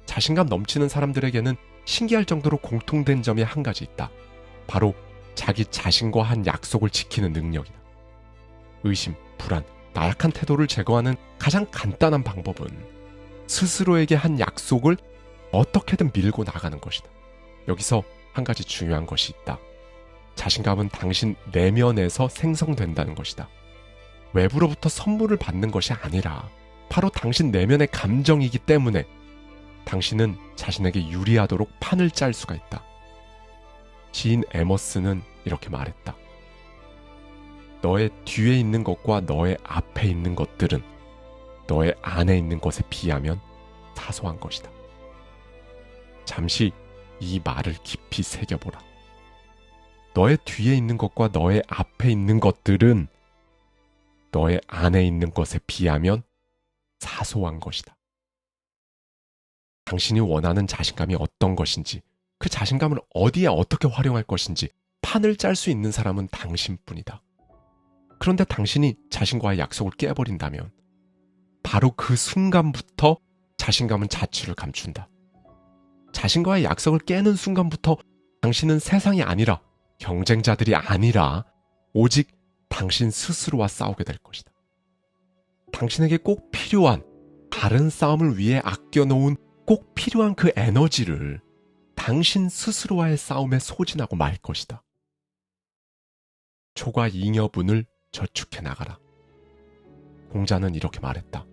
자신감 넘치는 사람들에게는 신기할 정도로 공통된 점이 한 가지 있다. 바로 자기 자신과 한 약속을 지키는 능력이다. 의심, 불안, 나약한 태도를 제거하는 가장 간단한 방법은 스스로에게 한 약속을 어떻게든 밀고 나가는 것이다. 여기서 한 가지 중요한 것이 있다. 자신감은 당신 내면에서 생성된다는 것이다. 외부로부터 선물을 받는 것이 아니라 바로 당신 내면의 감정이기 때문에 당신은 자신에게 유리하도록 판을 짤 수가 있다. 지인 에머스는 이렇게 말했다. 너의 뒤에 있는 것과 너의 앞에 있는 것들은 너의 안에 있는 것에 비하면 사소한 것이다. 잠시 이 말을 깊이 새겨보라. 너의 뒤에 있는 것과 너의 앞에 있는 것들은 너의 안에 있는 것에 비하면 사소한 것이다. 당신이 원하는 자신감이 어떤 것인지, 그 자신감을 어디에 어떻게 활용할 것인지 판을 짤 수 있는 사람은 당신뿐이다. 그런데 당신이 자신과의 약속을 깨버린다면 바로 그 순간부터 자신감은 자취를 감춘다. 자신과의 약속을 깨는 순간부터 당신은 세상이 아니라 경쟁자들이 아니라 오직 당신 스스로와 싸우게 될 것이다. 당신에게 꼭 필요한 다른 싸움을 위해 아껴놓은 꼭 필요한 그 에너지를 당신 스스로와의 싸움에 소진하고 말 것이다. 초과 잉여분을 저축해 나가라. 공자는 이렇게 말했다.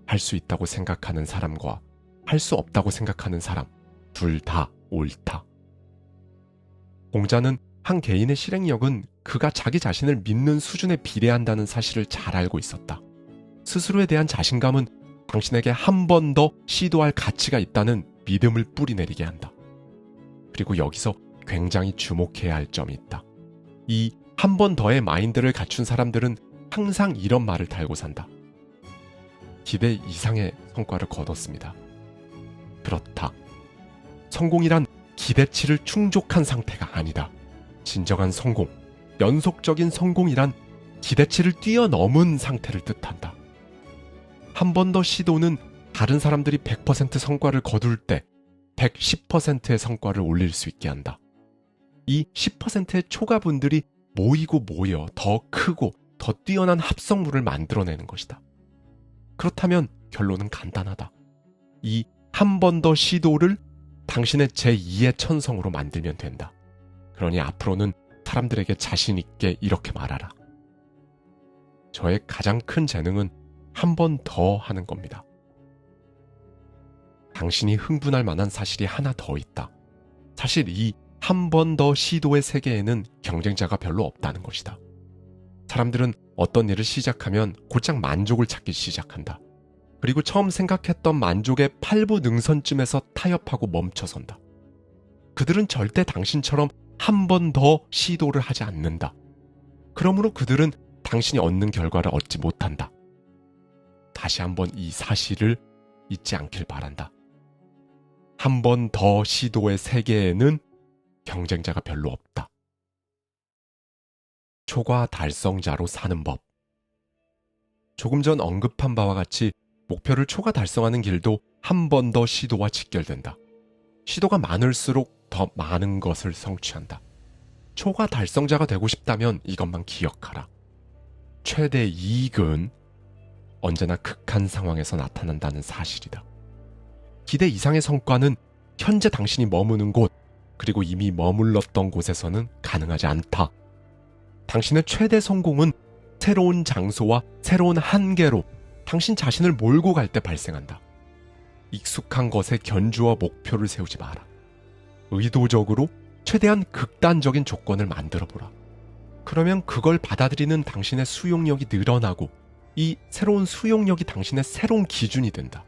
할 수 있다고 생각하는 사람과 할 수 없다고 생각하는 사람, 둘 다 옳다. 공자는 한 개인의 실행력은 그가 자기 자신을 믿는 수준에 비례한다는 사실을 잘 알고 있었다. 스스로에 대한 자신감은 당신에게 한 번 더 시도할 가치가 있다는 믿음을 뿌리내리게 한다. 그리고 여기서 굉장히 주목해야 할 점이 있다. 이 한 번 더의 마인드를 갖춘 사람들은 항상 이런 말을 달고 산다. 기대 이상의 성과를 거뒀습니다. 그렇다. 성공이란 기대치를 충족한 상태가 아니다. 진정한 성공, 연속적인 성공이란 기대치를 뛰어넘은 상태를 뜻한다. 한 번 더 시도는 다른 사람들이 100% 성과를 거둘 때 110%의 성과를 올릴 수 있게 한다. 이 10%의 초가분들이 모이고 모여 더 크고 더 뛰어난 합성물을 만들어내는 것이다. 그렇다면 결론은 간단하다. 이 한 번 더 시도를 당신의 제2의 천성으로 만들면 된다. 그러니 앞으로는 사람들에게 자신 있게 이렇게 말하라. 저의 가장 큰 재능은 한 번 더 하는 겁니다. 당신이 흥분할 만한 사실이 하나 더 있다. 사실 이 한 번 더 시도의 세계에는 경쟁자가 별로 없다는 것이다. 사람들은 어떤 일을 시작하면 곧장 만족을 찾기 시작한다. 그리고 처음 생각했던 만족의 8부 능선쯤에서 타협하고 멈춰선다. 그들은 절대 당신처럼 한 번 더 시도를 하지 않는다. 그러므로 그들은 당신이 얻는 결과를 얻지 못한다. 다시 한번 이 사실을 잊지 않길 바란다. 한 번 더 시도의 세계에는 경쟁자가 별로 없다. 초과 달성자로 사는 법. 조금 전 언급한 바와 같이 목표를 초과 달성하는 길도 한 번 더 시도와 직결된다. 시도가 많을수록 더 많은 것을 성취한다. 초과 달성자가 되고 싶다면 이것만 기억하라. 최대 이익은 언제나 극한 상황에서 나타난다는 사실이다. 기대 이상의 성과는 현재 당신이 머무는 곳, 그리고 이미 머물렀던 곳에서는 가능하지 않다. 당신의 최대 성공은 새로운 장소와 새로운 한계로 당신 자신을 몰고 갈 때 발생한다. 익숙한 것에 견주어 목표를 세우지 마라. 의도적으로 최대한 극단적인 조건을 만들어 보라. 그러면 그걸 받아들이는 당신의 수용력이 늘어나고 이 새로운 수용력이 당신의 새로운 기준이 된다.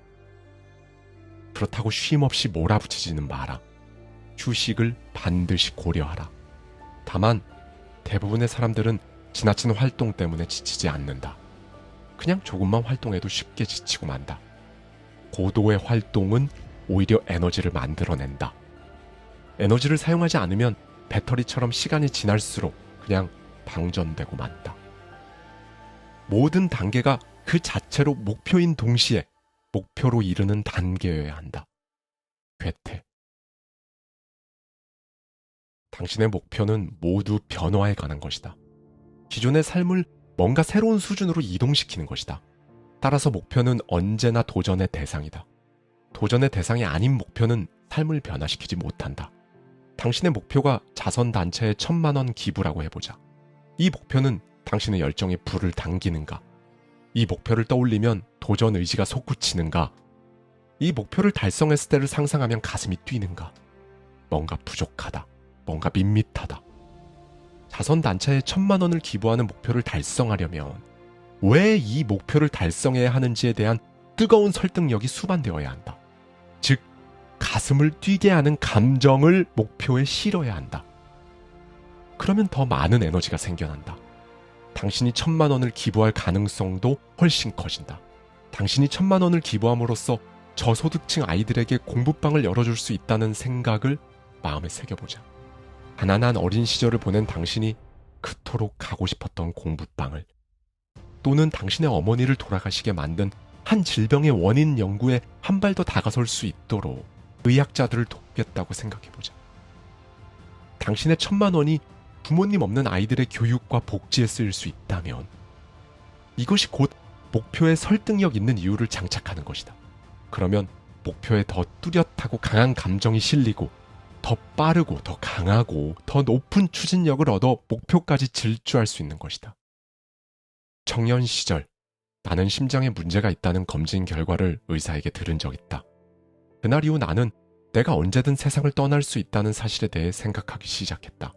그렇다고 쉼없이 몰아붙이지는 마라. 휴식을 반드시 고려하라. 다만 대부분의 사람들은 지나친 활동 때문에 지치지 않는다. 그냥 조금만 활동해도 쉽게 지치고 만다. 고도의 활동은 오히려 에너지를 만들어낸다. 에너지를 사용하지 않으면 배터리처럼 시간이 지날수록 그냥 방전되고 만다. 모든 단계가 그 자체로 목표인 동시에 목표로 이르는 단계여야 한다. 괴테. 당신의 목표는 모두 변화에 관한 것이다. 기존의 삶을 뭔가 새로운 수준으로 이동시키는 것이다. 따라서 목표는 언제나 도전의 대상이다. 도전의 대상이 아닌 목표는 삶을 변화시키지 못한다. 당신의 목표가 자선단체에 1,000,000원 기부라고 해보자. 이 목표는 당신의 열정에 불을 당기는가? 이 목표를 떠올리면 도전 의지가 솟구치는가? 이 목표를 달성했을 때를 상상하면 가슴이 뛰는가? 뭔가 부족하다. 뭔가 밋밋하다. 자선단체에 1,000,000원을 기부하는 목표를 달성하려면 왜 이 목표를 달성해야 하는지에 대한 뜨거운 설득력이 수반되어야 한다. 즉, 가슴을 뛰게 하는 감정을 목표에 실어야 한다. 그러면 더 많은 에너지가 생겨난다. 당신이 1,000,000원을 기부할 가능성도 훨씬 커진다. 당신이 1,000,000원을 기부함으로써 저소득층 아이들에게 공부방을 열어줄 수 있다는 생각을 마음에 새겨보자. 가난한 어린 시절을 보낸 당신이 그토록 가고 싶었던 공부방을, 또는 당신의 어머니를 돌아가시게 만든 한 질병의 원인 연구에 한 발 더 다가설 수 있도록 의학자들을 돕겠다고 생각해보자. 당신의 1,000,000원이 부모님 없는 아이들의 교육과 복지에 쓰일 수 있다면 이것이 곧 목표에 설득력 있는 이유를 장착하는 것이다. 그러면 목표에 더 뚜렷하고 강한 감정이 실리고 더 빠르고 더 강하고 더 높은 추진력을 얻어 목표까지 질주할 수 있는 것이다. 청년 시절 나는 심장에 문제가 있다는 검진 결과를 의사에게 들은 적 있다. 그날 이후 나는 내가 언제든 세상을 떠날 수 있다는 사실에 대해 생각하기 시작했다.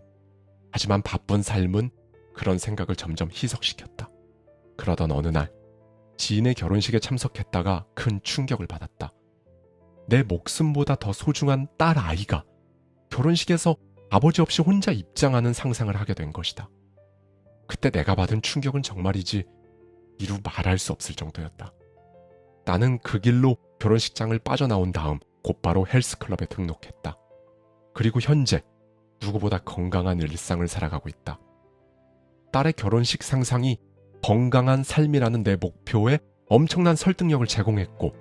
하지만 바쁜 삶은 그런 생각을 점점 희석시켰다. 그러던 어느 날 지인의 결혼식에 참석했다가 큰 충격을 받았다. 내 목숨보다 더 소중한 딸 아이가 결혼식에서 아버지 없이 혼자 입장하는 상상을 하게 된 것이다. 그때 내가 받은 충격은 정말이지 이루 말할 수 없을 정도였다. 나는 그 길로 결혼식장을 빠져나온 다음 곧바로 헬스클럽에 등록했다. 그리고 현재 누구보다 건강한 일상을 살아가고 있다. 딸의 결혼식 상상이 건강한 삶이라는 내 목표에 엄청난 설득력을 제공했고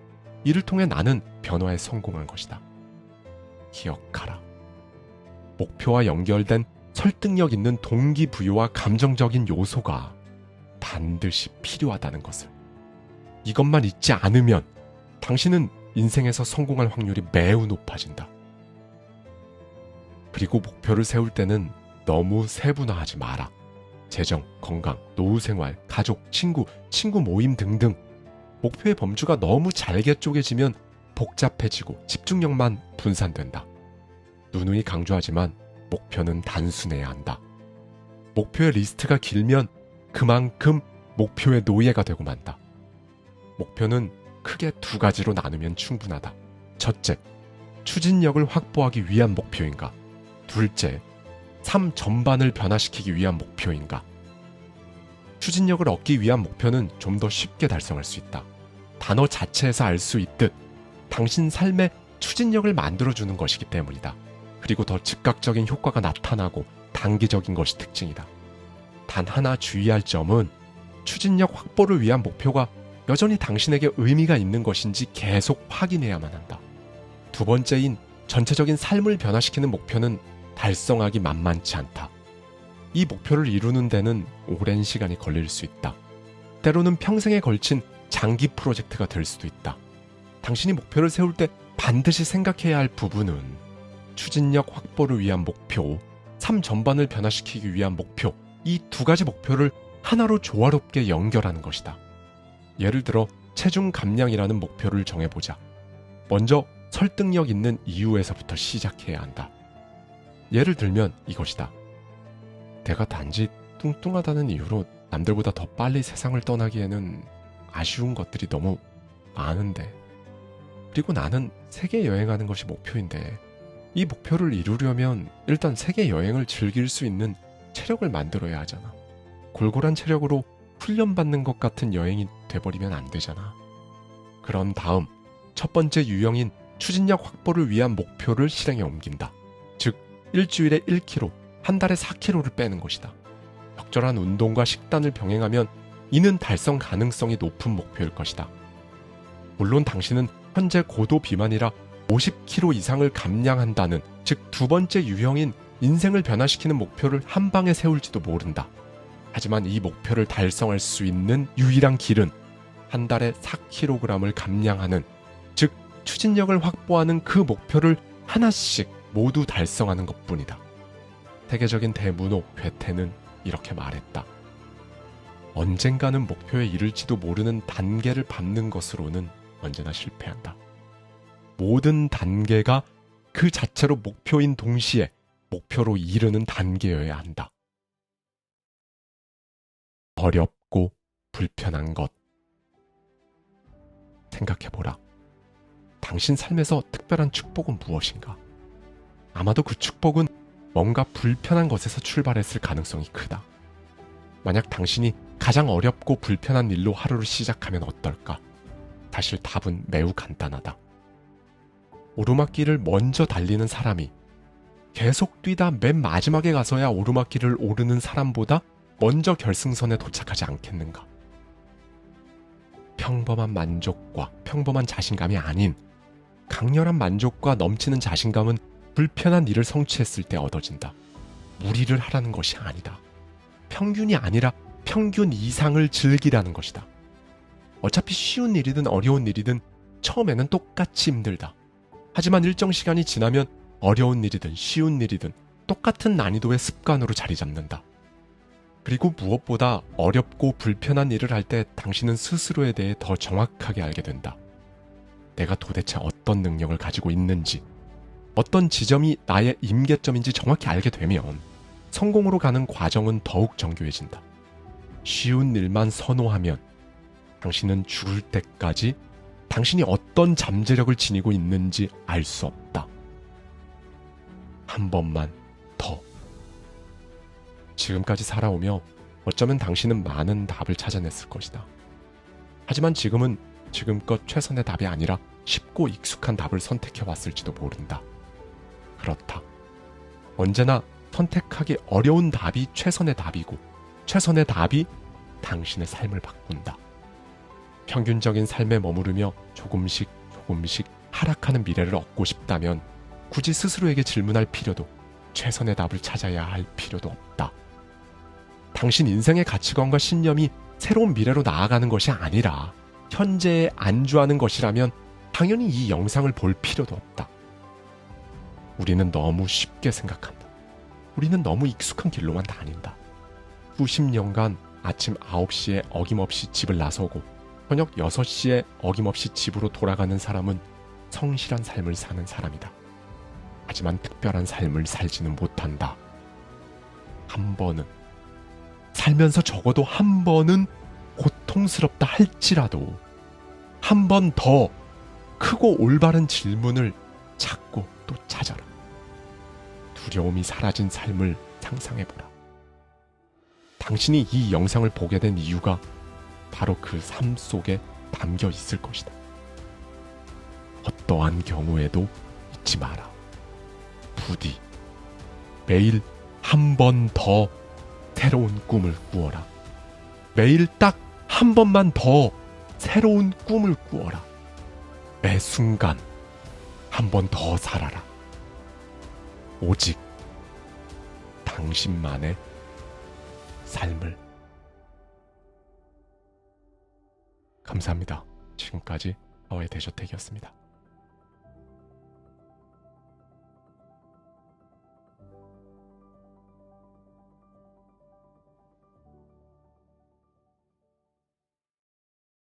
이를 통해 나는 변화에 성공한 것이다. 기억하라. 목표와 연결된 설득력 있는 동기부여와 감정적인 요소가 반드시 필요하다는 것을. 이것만 잊지 않으면 당신은 인생에서 성공할 확률이 매우 높아진다. 그리고 목표를 세울 때는 너무 세분화하지 마라. 재정, 건강, 노후생활, 가족, 친구 모임 등등 목표의 범주가 너무 잘게 쪼개지면 복잡해지고 집중력만 분산된다. 누누이 강조하지만 목표는 단순해야 한다. 목표의 리스트가 길면 그만큼 목표의 노예가 되고 만다. 목표는 크게 2가지로 나누면 충분하다. 첫째, 추진력을 확보하기 위한 목표인가? 둘째, 삶 전반을 변화시키기 위한 목표인가? 추진력을 얻기 위한 목표는 좀 더 쉽게 달성할 수 있다. 단어 자체에서 알 수 있듯 당신 삶에 추진력을 만들어주는 것이기 때문이다. 그리고 더 즉각적인 효과가 나타나고 단기적인 것이 특징이다. 단 하나 주의할 점은 추진력 확보를 위한 목표가 여전히 당신에게 의미가 있는 것인지 계속 확인해야만 한다. 두 번째인 전체적인 삶을 변화시키는 목표는 달성하기 만만치 않다. 이 목표를 이루는 데는 오랜 시간이 걸릴 수 있다. 때로는 평생에 걸친 장기 프로젝트가 될 수도 있다. 당신이 목표를 세울 때 반드시 생각해야 할 부분은 추진력 확보를 위한 목표, 삶 전반을 변화시키기 위한 목표, 이 두 가지 목표를 하나로 조화롭게 연결하는 것이다. 예를 들어 체중 감량이라는 목표를 정해보자. 먼저 설득력 있는 이유에서부터 시작해야 한다. 예를 들면 이것이다. 내가 단지 뚱뚱하다는 이유로 남들보다 더 빨리 세상을 떠나기에는 아쉬운 것들이 너무 많은데, 그리고 나는 세계 여행하는 것이 목표인데, 이 목표를 이루려면 일단 세계 여행을 즐길 수 있는 체력을 만들어야 하잖아. 골골한 체력으로 훈련받는 것 같은 여행이 돼버리면 안 되잖아. 그런 다음 첫 번째 유형인 추진력 확보를 위한 목표를 실행에 옮긴다. 즉 일주일에 1kg, 한 달에 4kg를 빼는 것이다. 적절한 운동과 식단을 병행하면 이는 달성 가능성이 높은 목표일 것이다. 물론 당신은 현재 고도 비만이라 50kg 이상을 감량한다는, 즉 두 번째 유형인 인생을 변화시키는 목표를 한 방에 세울지도 모른다. 하지만 이 목표를 달성할 수 있는 유일한 길은 한 달에 4kg을 감량하는, 즉 추진력을 확보하는 그 목표를 하나씩 모두 달성하는 것뿐이다. 세계적인 대문호 괴테는 이렇게 말했다. 언젠가는 목표에 이를지도 모르는 단계를 밟는 것으로는 언제나 실패한다. 모든 단계가 그 자체로 목표인 동시에 목표로 이르는 단계여야 한다. 어렵고 불편한 것. 생각해보라. 당신 삶에서 특별한 축복은 무엇인가? 아마도 그 축복은 뭔가 불편한 것에서 출발했을 가능성이 크다. 만약 당신이 가장 어렵고 불편한 일로 하루를 시작하면 어떨까? 사실 답은 매우 간단하다. 오르막길을 먼저 달리는 사람이 계속 뛰다 맨 마지막에 가서야 오르막길을 오르는 사람보다 먼저 결승선에 도착하지 않겠는가? 평범한 만족과 평범한 자신감이 아닌 강렬한 만족과 넘치는 자신감은 불편한 일을 성취했을 때 얻어진다. 무리를 하라는 것이 아니다. 평균이 아니라 평균 이상을 즐기라는 것이다. 어차피 쉬운 일이든 어려운 일이든 처음에는 똑같이 힘들다. 하지만 일정 시간이 지나면 어려운 일이든 쉬운 일이든 똑같은 난이도의 습관으로 자리 잡는다. 그리고 무엇보다 어렵고 불편한 일을 할 때 당신은 스스로에 대해 더 정확하게 알게 된다. 내가 도대체 어떤 능력을 가지고 있는지, 어떤 지점이 나의 임계점인지 정확히 알게 되면 성공으로 가는 과정은 더욱 정교해진다. 쉬운 일만 선호하면 당신은 죽을 때까지 당신이 어떤 잠재력을 지니고 있는지 알 수 없다. 한 번만 더. 지금까지 살아오며 어쩌면 당신은 많은 답을 찾아냈을 것이다. 하지만 지금은 지금껏 최선의 답이 아니라 쉽고 익숙한 답을 선택해왔을지도 모른다. 그렇다. 언제나 선택하기 어려운 답이 최선의 답이고 최선의 답이 당신의 삶을 바꾼다. 평균적인 삶에 머무르며 조금씩 하락하는 미래를 얻고 싶다면 굳이 스스로에게 질문할 필요도, 최선의 답을 찾아야 할 필요도 없다. 당신 인생의 가치관과 신념이 새로운 미래로 나아가는 것이 아니라 현재에 안주하는 것이라면 당연히 이 영상을 볼 필요도 없다. 우리는 너무 쉽게 생각한다. 우리는 너무 익숙한 길로만 다닌다. 수십 년간 아침 9시에 어김없이 집을 나서고 저녁 6시에 어김없이 집으로 돌아가는 사람은 성실한 삶을 사는 사람이다. 하지만 특별한 삶을 살지는 못한다. 한 번은, 살면서 적어도 한 번은 고통스럽다 할지라도 한 번 더 크고 올바른 질문을 찾고 또 찾아라. 두려움이 사라진 삶을 상상해보라. 당신이 이 영상을 보게 된 이유가 바로 그 삶 속에 담겨 있을 것이다. 어떠한 경우에도 잊지 마라. 부디 매일 한 번 더 새로운 꿈을 꾸어라. 매일 딱 한 번만 더 새로운 꿈을 꾸어라. 매 순간 한 번 더 살아라. 오직 당신만의 삶을. 감사합니다. 지금까지 하와이 대저택이었습니다.